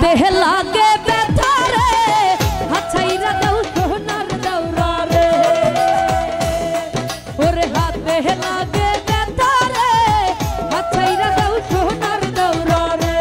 हाथे लागे बैठा रे हछाईरा दाऊ सोनार दौरा रे ओरे हाथे लागे बैठा रे हछाईरा दाऊ सोनार दौरा रे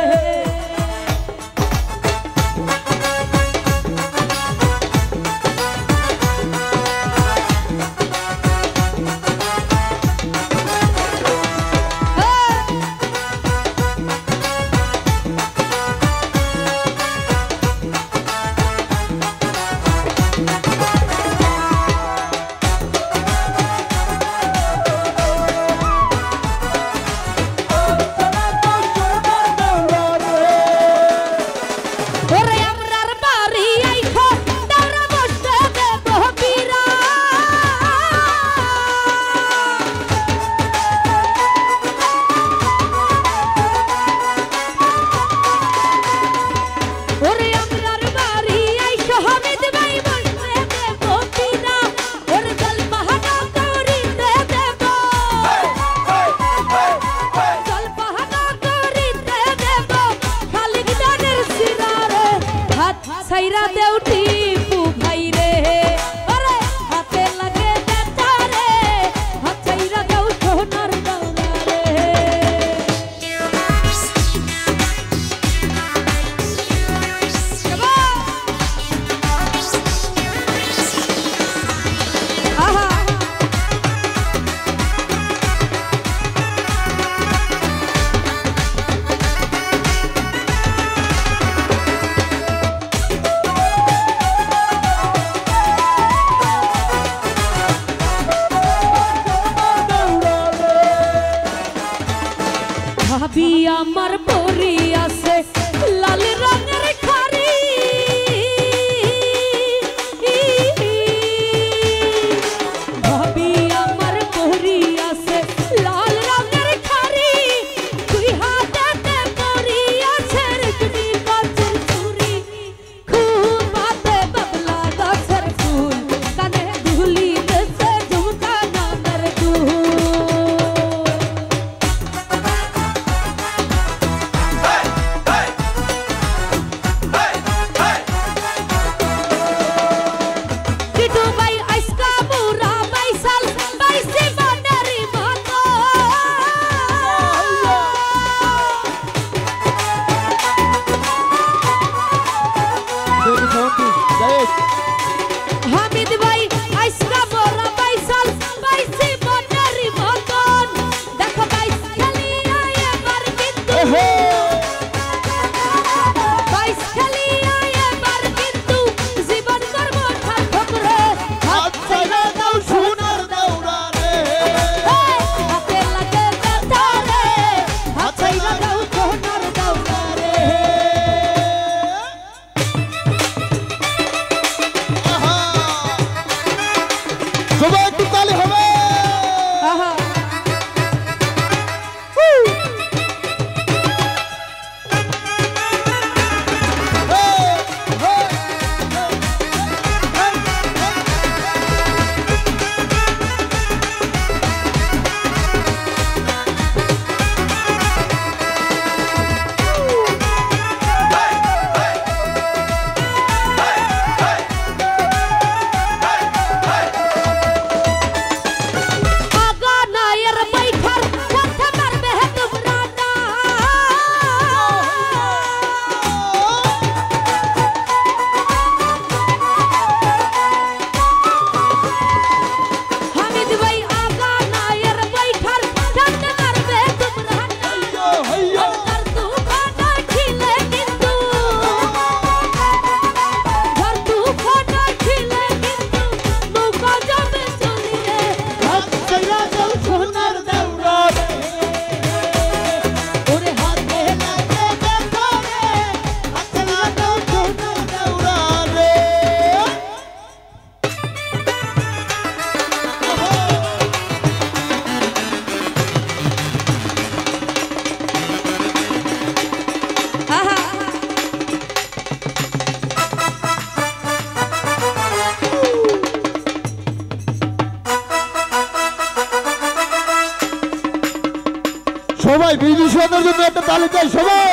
साइरा देउटी पु भाई रे अरे हाथे लगे बेटा रे हाथ साइरा देउ सोनार दौरा रे आहा भाभी आमार बोरिया से लाल रंगेर खारी भाभी आमार बोरिया से लाल रंगेर खारी तुई हाथेते बोरिया छेर तुई गाছের চুরি खूब बाते बबला गाছের ফুল কানে ধুলি দেশে ঝুমকা নামের দুল हामिद भाई आइसका बोरा बैसल बैसी बनरी मगन देखो बैस खेलिया एबार किन्तु बैस खेलिया एबार किन्तु जीवन करब ठाकुर रे हाथ साइरा दाऊ सोनार दौरा रे हाथे लागे बेटा रे हाथ साइरा दाऊ सोनार दौरा रे সবাই একটু তালি হবে आहा সবাই বিজু সুন্দর জন্য একটা তালি চাই সবাই।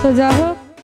তো যা হোক